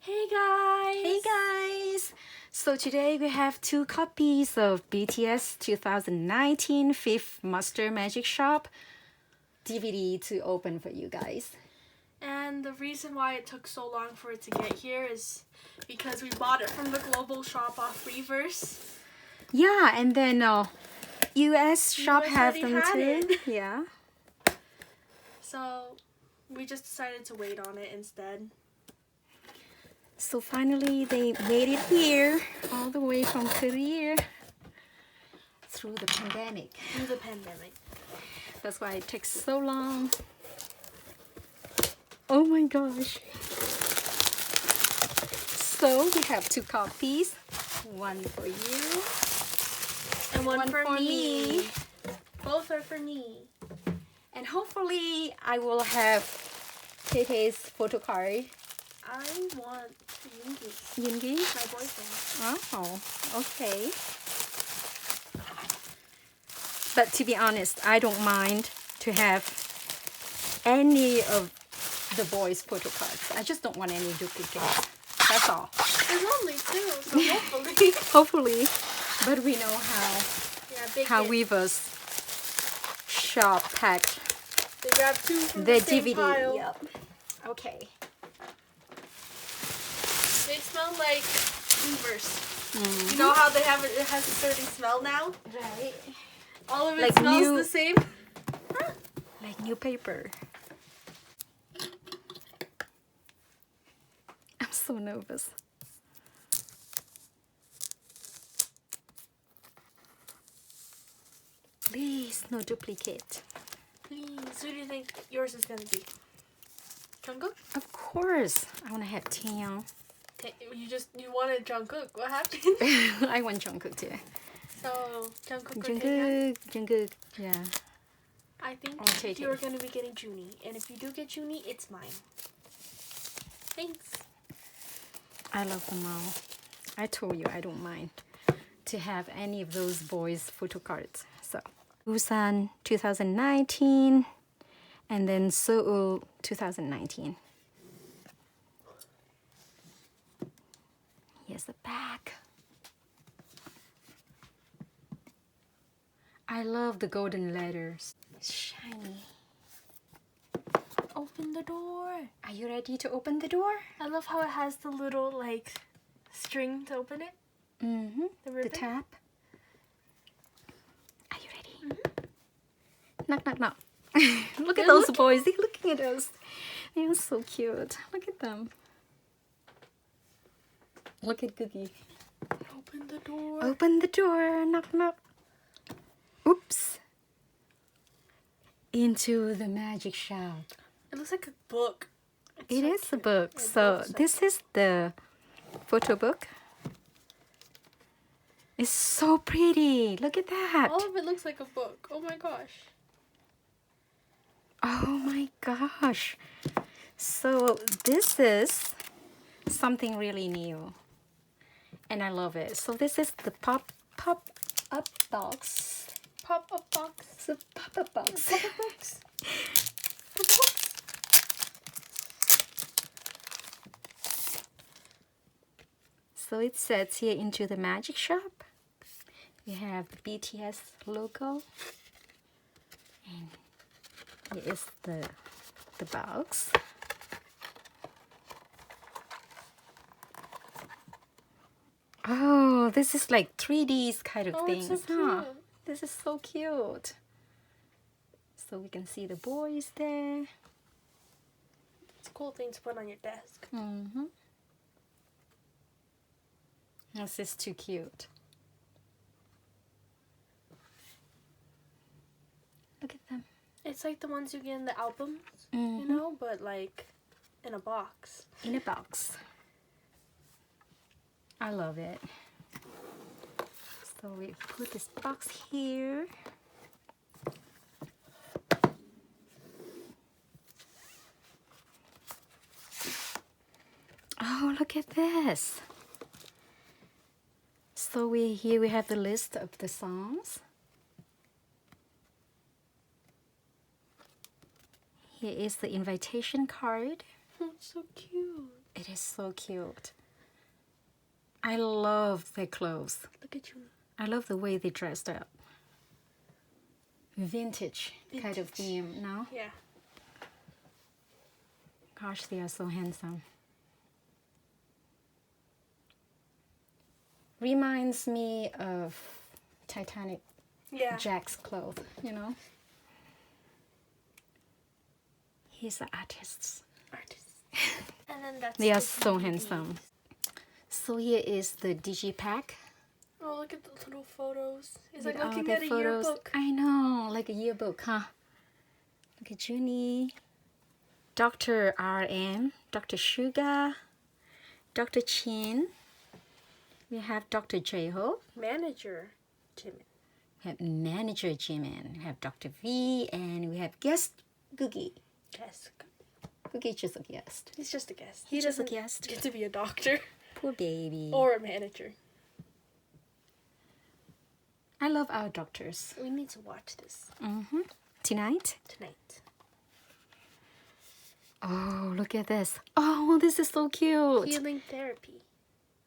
Hey guys! Hey guys! So today we have 2 copies of BTS 2019 Fifth MUSTER Magic Shop DVD to open for you guys. And the reason why it took so long for it to get here is because we bought it from the global shop off Weverse. Yeah, and then US shop have already them had too. it. Yeah. So we just decided to wait on it instead. So finally they made it here all the way from Korea through the pandemic. That's why it takes so long. Oh my gosh. So we have 2 copies. One for you. And one for me. me. Both are for me. And hopefully I will have Tete's photo card. I want Yoongi's. Yoongi? My boyfriend. Oh, okay. But to be honest, I don't mind to have any of the boys' photo cards. I just don't want any duplicates. That's all. There's only 2, so hopefully. Hopefully. But we know how big Weverse Shop packed They grabbed 2 from the the same DVD. pile. Yep. Okay. They smell like Weverse. You know how they have it has a certain smell now? Right. All of it Like smells new- the same. Like new paper. I'm so nervous. Please, no duplicate. Please, who do you think yours is gonna be? Jungkook? Of course. I want to have Taeyong. You wanted Jungkook. What happened? I want Jungkook too. So Jungkook or Taeyong? Jungkook. Yeah. I think I'll take you're it. gonna be getting Junie, and if you do get Junie, it's mine. Thanks. I love them all. I told you I don't mind to have any of those boys' photo cards. So, Busan 2019 and then Seoul 2019. Here's the back. I love the golden letters. It's shiny. Open the door. Are you ready to open the door? I love how it has the little like string to open it. Mm-hmm. The The ribbon. tap. Are you ready? Knock, knock, knock. Look at They're those boys. They're looking at us. They are so cute. Look at them. Look at Googie. Open the door. Open the door. Knock, knock. Oops. Into the magic shop. It looks like a book. It's It so is a cute. book. It So looks like- this is the photo book. It's so pretty. Look at that. all of it looks like a book. Oh my gosh. Oh my gosh. So this is something really new. And I love it. So this is the pop up box. Pop-up box. It's a pop-up box. Pop-up box. So it says here into the magic shop. We have the BTS logo. And here is the box. Oh, this is like 3D kind of Oh, things, it's so huh? cute. This is so cute. So we can see the boys there. It's a cool thing to put on your desk. Mm-hmm. This is too cute. Look at them. It's like the ones you get in the albums, Mhm. you know, but like in a box. In a box. I love it. So we put this box here. Oh, look at this. So here we have the list of the songs. Here is the invitation card. Oh, it's so cute. It is so cute. I love their clothes. Look at you. I love the way they dressed up. Vintage kind of theme, no? Yeah. Gosh, they are so handsome. Reminds me of Titanic Yeah. Jack's clothes, you know? He's an artist. And then that's They are the so DVDs. handsome. So here is the digipack. Oh, look at the little photos. It's With like all looking their at a yearbook. I know, like a yearbook, huh? Look at Junie, Dr. RM, Dr. Suga, Dr. Chin. We have Dr. J-Hope. Manager, Jimin. We have Manager Jimin. We have Dr. V, and we have guest Googie. Guest. Googie's just a guest. He's just a guest. He's just a doesn't guest. get to be a doctor Poor baby. or a manager. I love our doctors. We need to watch this Tonight? tonight. Oh, look at this. Oh, this is so cute. Healing therapy.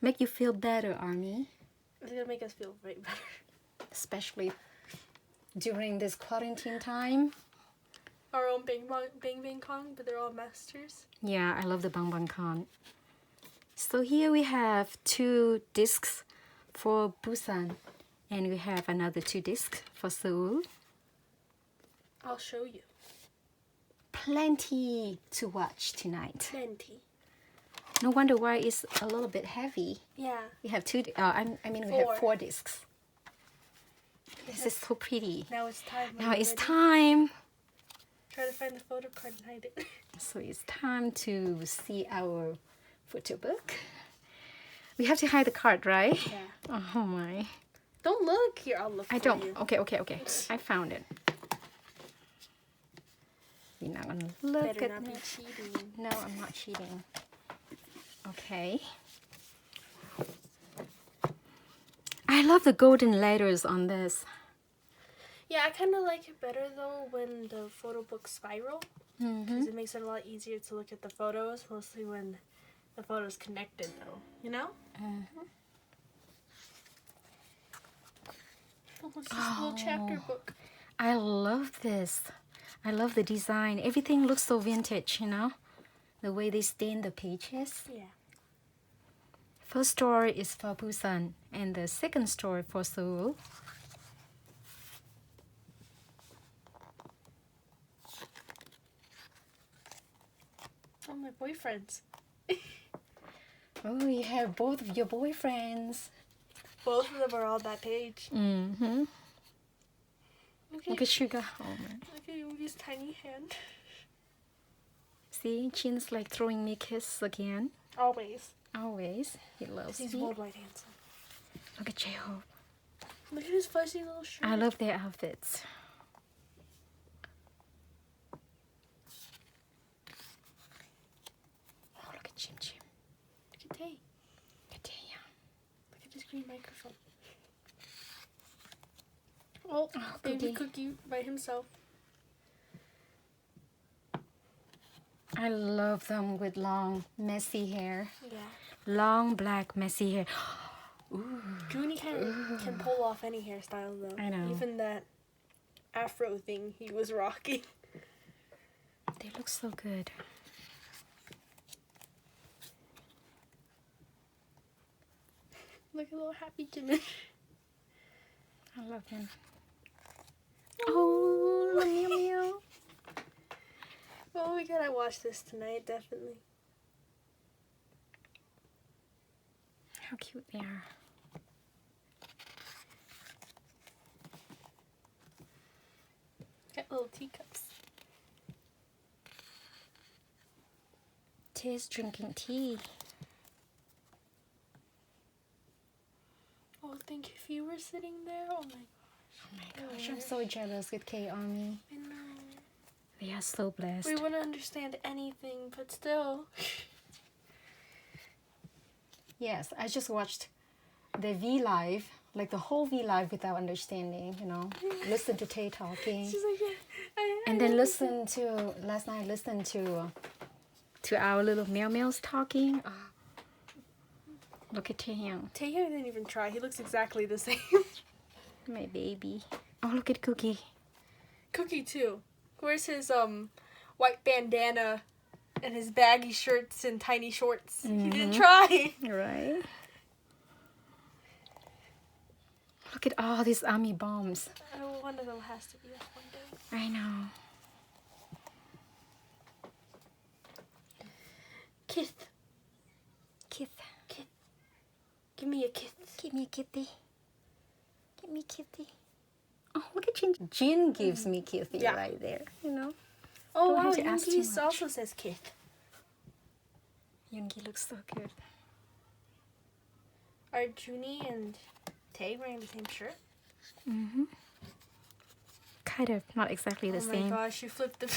Make you feel better, Army. It's gonna make us feel way better. Especially during this quarantine time. Our own Bang Kong, but they're all masters. Yeah, I love the Bang Bang Con. So here we have 2 discs for Busan. And we have another 2 discs for Seoul. I'll show you. Plenty to watch tonight. Plenty. No wonder why it's a little bit heavy. Yeah. We have 2, we have 4 discs. This is so pretty. Now it's time. Now it's time. Try to find the photo card and hide it. So it's time to see our photo book. We have to hide the card, right? Yeah. Oh my. Don't look here. I'll look. I for don't. You. Okay. I found it. We're not gonna look Better at not be it. cheating. No, I'm not cheating. Okay. I love the golden letters on this. Yeah, I kind of like it better though when the photo books spiral. Because it makes it a lot easier to look at the photos, mostly when the photo's connected though. You know? Oh, it's just a little chapter book. I love this. I love the design. Everything looks so vintage, you know? The way they stain the pages. Yeah. First story is for Busan and the second story for Seoul. Oh, my boyfriends. Oh, you have both of your boyfriends. Both of them are on that page. Mm-hmm. Okay. Look at Suga. Oh man. Look at Yogi's tiny hand. See, Chin's like throwing me a kiss again. Always. Always. He loves He's me. worldwide handsome. Look at J-Hope. Look at his fuzzy little shirt. I love their outfits. Oh, look at Chim Chim. Look at Tay. Look at Tay, yeah. Look at this green microphone. Oh, baby Cookie by himself. I love them with long, messy hair. Yeah. Long, black, messy hair. Junie can pull off any hairstyle though. I know. Even that afro thing he was rocking. They look so good. Look at little happy Jimin. I love him. Oh, meow meow. Oh, we gotta watch this tonight, definitely. How cute they are. Got little teacups. Tay's drinking tea. Oh, think if you were sitting there, oh my Oh my gosh, I'm so jealous with K Army. I know. They are so blessed. We wouldn't understand anything, but still. Yes, I just watched the V Live, like the whole V Live without understanding, you know. Listen to Tay talking. She's like, yeah. And then last night listen to to our little meow meows talking. Oh, look at Taehyung. Taehyung didn't even try. He looks exactly the same. My baby. Oh, look at Cookie. Cookie too. Where's his white bandana and his baggy shirts and tiny shorts? He didn't try. Right. Look at all these army bombs. Oh, one of them has to be us one day. I know. Kiss. Kiss. Kiss. Give me a kiss. Give me a kitty. Give me a kitty. Oh, look at Jin. Jin gives me kitty right there, you know. Oh, Don't wow, have to ask too Yoongi much. also says kiss. Yoongi looks so good. Are Junie and Tae wearing the same shirt? Mm-hmm. Kind of, not exactly the same. Oh my gosh, you flipped the...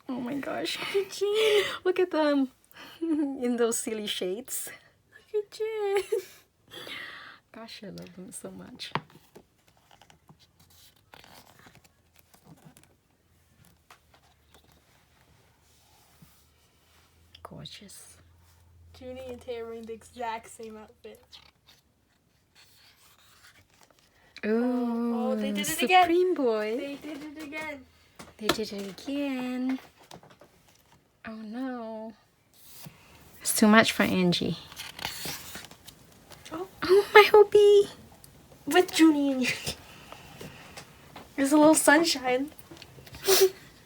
Oh my gosh. Look at Jin. Look at them in those silly shades. Look at Jin. Gosh, I love them so much. Gorgeous. Junie and Tae are wearing the exact same outfit. Ooh, they did it Supreme again. Boy. They did it again. They did it again. Oh no. It's too much for Angie. Oh, my hobby. With Junie and Yoongi. There's a little sunshine.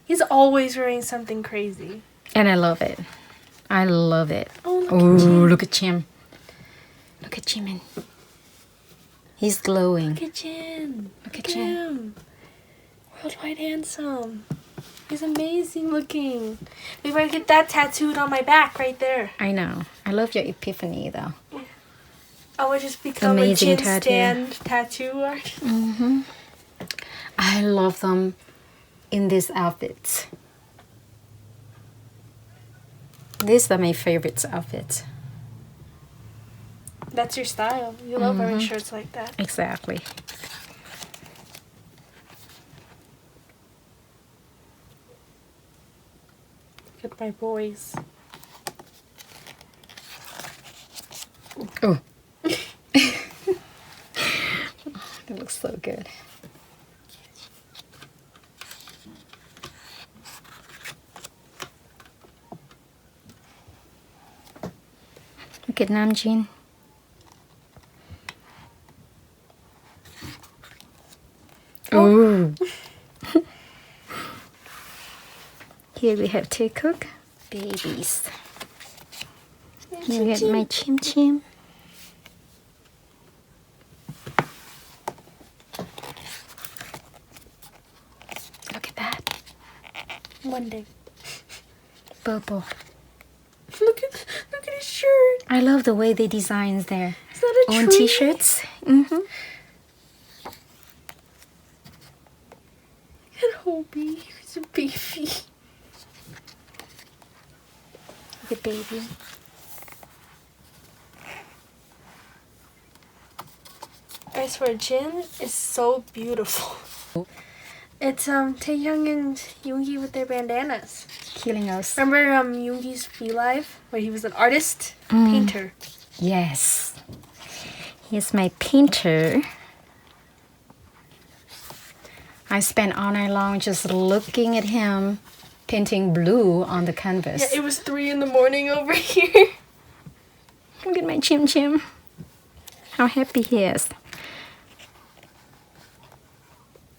He's always wearing something crazy. And I love it. I love it. Oh, Look at Jim. Look at Jimin. He's glowing. Look at Jin. Look at Jin. him. Worldwide handsome. He's amazing looking. Maybe I get that tattooed on my back right there. I know. I love your epiphany though. I would just become Amazing a Jin tattoo. stand tattoo artist. Mm-hmm. I love them in these outfits. These are my favorite outfits. That's your style. You love wearing shirts like that. Exactly. Look at my boys. Oh. That looks so good. Look at Namjoon. Oh. Here we have Taekook babies. Here we have my Chim Chim. Look at that. One day. Purple. Look at his shirt. I love the way they design their Is that a own tree? t-shirts. Mm-hmm. And Hobie, he's a baby. The baby. I swear, Jin is so beautiful. It's Taehyung and Yoongi with their bandanas. Killing us. Remember Yoongi's Be Live, where he was an artist, painter. Yes. Here's my painter. I spent all night long just looking at him painting blue on the canvas. Yeah, it was 3 in the morning over here. Look at my Chim Chim. How happy he is.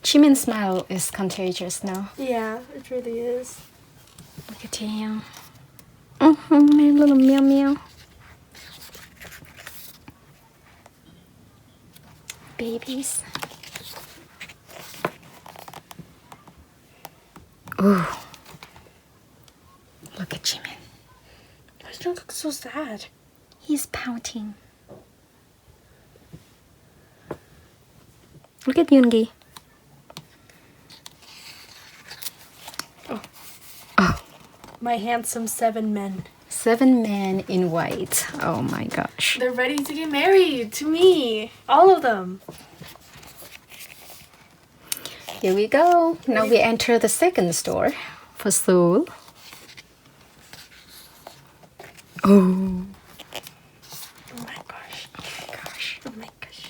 Jimin's smile is contagious now. Yeah, it really is. Look at him. Oh, my little meow meow. Babies. Ooh. Look at Jimin. Why does he look so sad? He's pouting. Look at Yoongi. Oh. My handsome 7 men. 7 men in white. Oh my gosh. They're ready to get married to me. All of them. Here we go. Now we enter the second store for Seoul. Oh. Oh my gosh. Oh my gosh. Oh my gosh.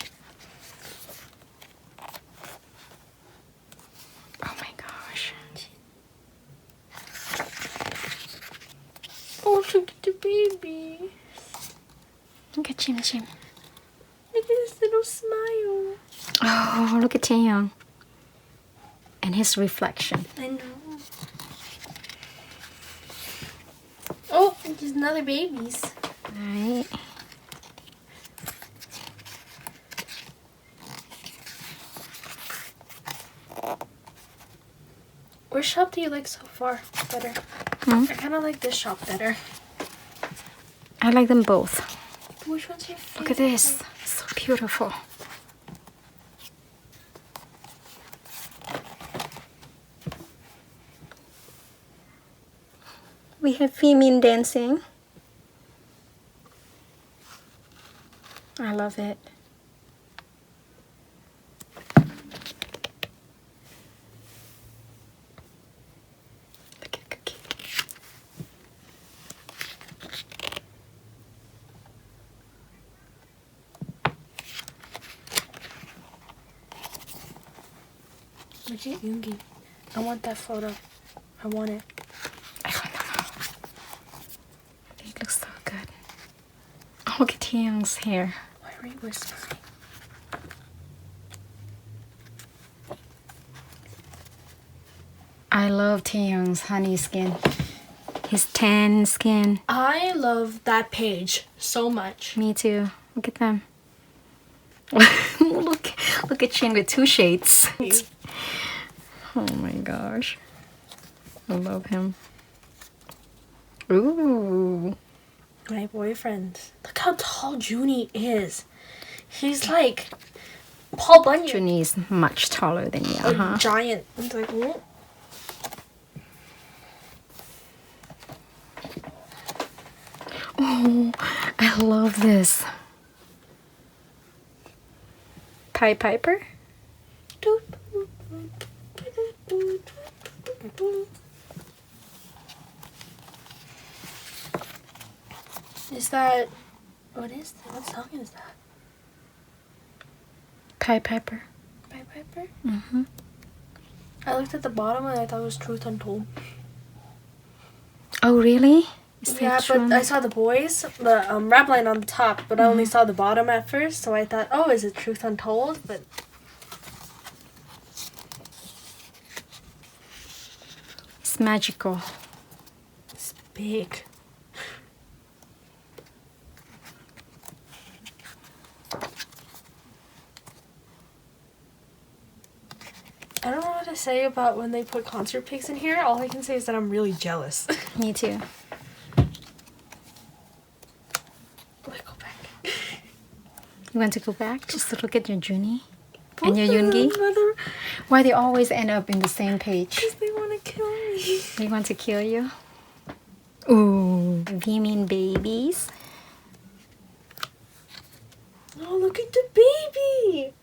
Oh my gosh. Oh, look at the baby. Look at Chim Chim. Look at his little smile. Oh, look at Taeyong. And his reflection. I know. Oh, there's another babies. Right. Which shop do you like so far better? Hmm? I kind of like this shop better. I like them both. Which one's your favorite? Look at this. So beautiful. We have Femin dancing. I love it. Look at Cookie. Look at Yoongi. I want that photo. I want it. I don't know. It looks so good. Oh, look at Taeyong's hair. Why are we whispering? I love Taeyong's honey skin. His tan skin. I love that page so much. Me too. Look at them. look at Chin with 2 shades. Oh my gosh. I love him. Ooh. My boyfriend. Look how tall Junie is. He's like Paul Bunyan. Junie is much taller than you, A giant. It's like, whoa. Oh, I love this. Pied Piper? Is that... What is that? What song is that? Pied Piper. Pied Piper? Mm-hmm. I looked at the bottom and I thought it was Truth Untold. Oh, really? Is Yeah, that true? but I saw the boys, the rap line on the top, but I only saw the bottom at first, so I thought, oh, is it Truth Untold? But It's magical. it's big. I don't know what to say about when they put concert pics in here. All I can say is that I'm really jealous. Me too. Let go back. You want to go back just to look at your Junie and your Yoongi? Because Why they always end up in the same page? they want to kill me. They want to kill you? Ooh, Vimin babies. Oh, look at the baby.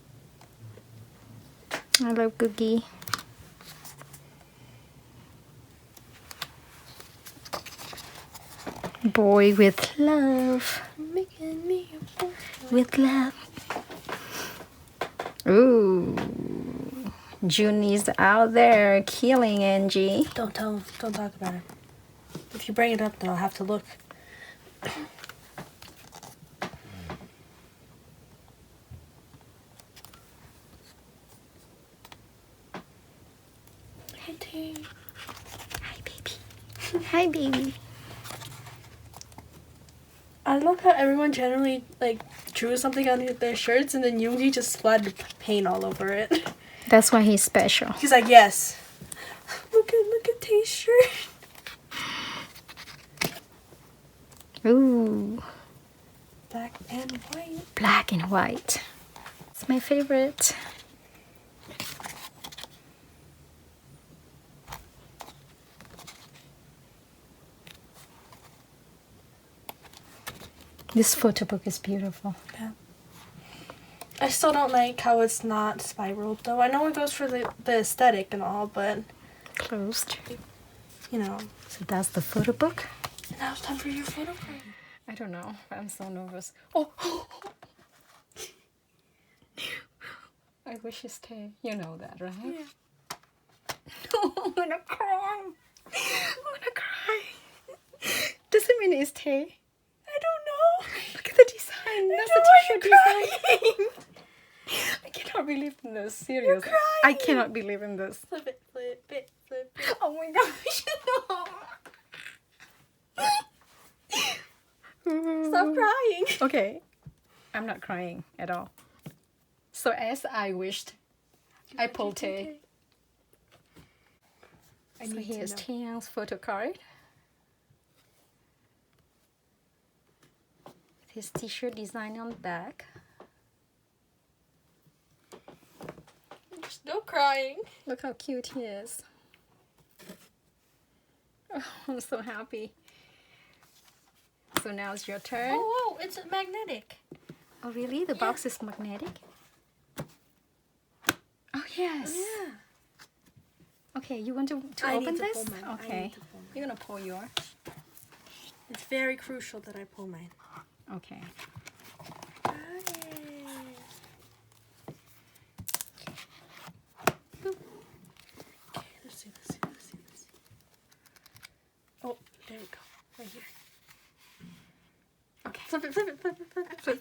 I love Googie. Boy with love. Making me a boy. With love. Ooh. Junie's out there killing Angie. Don't talk about it. If you bring it up, then I'll have to look. Hi, Tay. Hi, baby. Hi, baby. I love how everyone generally like drew something on their shirts, and then Yoongi just splattered paint all over it. That's why he's special. He's like, yes. Look at Tay's shirt. Ooh. Black and white. Black and white. It's my favorite. This photo book is beautiful. Yeah. I still don't like how it's not spiraled, though. I know it goes for the aesthetic and all, but, Closed. you know. So that's the photo book. Now it's time for your photo frame. don't know. I'm so nervous. Oh! I wish you stay. You know that, right? Yeah. I'm gonna cry. I'm gonna cry. Does it mean it's stay? I don't know. Look at the design. That's the t-shirt design. Crying. I cannot believe in this. Serious. crying. I cannot believe in this. Flip it, flip it, flip it. Oh my gosh. Stop crying. Okay. I'm not crying at all. So as I wished, I pulled it. So here's Tian's photo card. His t-shirt design on the back. You're still crying. Look how cute he is. Oh, I'm so happy. So now it's your turn. Oh, whoa, it's magnetic. Oh, really? The box is magnetic? Oh, yes. Yeah. Okay, you want to I open need to this? pull mine. I Okay. need to pull mine. You're going to pull yours. It's very crucial that I pull mine. Okay. Okay, let's see. Oh, there we go. Right here. Okay. Flip it.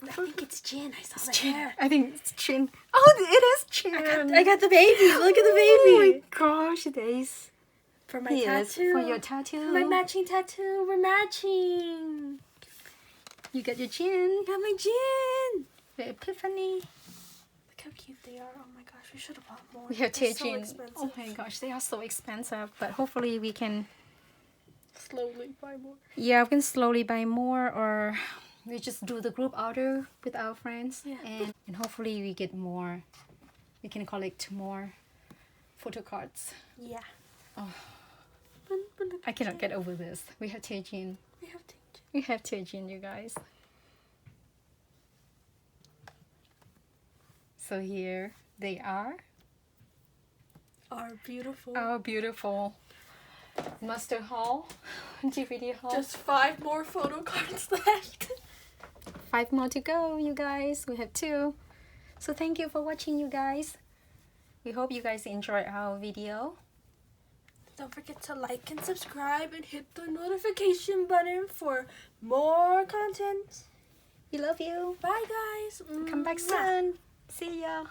I think it's Jin. I saw the hair. I think it's Chin. Oh, it is Chin. I got the baby. Look at the Oh baby. my gosh, there is. For my Yes, tattoo. for your tattoo. For my matching tattoo. We're matching. You got your Chin. I got my Jin. The Epiphany. Look how cute they are. Oh my gosh, we should have bought more. We have They're Teijin. so Oh my gosh, they are so expensive. But hopefully we can... Slowly buy more. Yeah, we can slowly buy more, or we just do the group order with our friends. Yeah. And hopefully we get more. We can collect more photo cards. Yeah. Oh, But look I at cannot Jin. get over this. We have Teijin. We have Teijin. We have Teijin, you guys. So here they are. Our beautiful. Our beautiful Muster haul, DVD haul. Just 5 more photo cards left. 5 more to go, you guys. We have 2. So thank you for watching, you guys. We hope you guys enjoy our video. Don't forget to like and subscribe and hit the notification button for more content. We love you. Bye, guys. Come back Mwah. soon. See ya.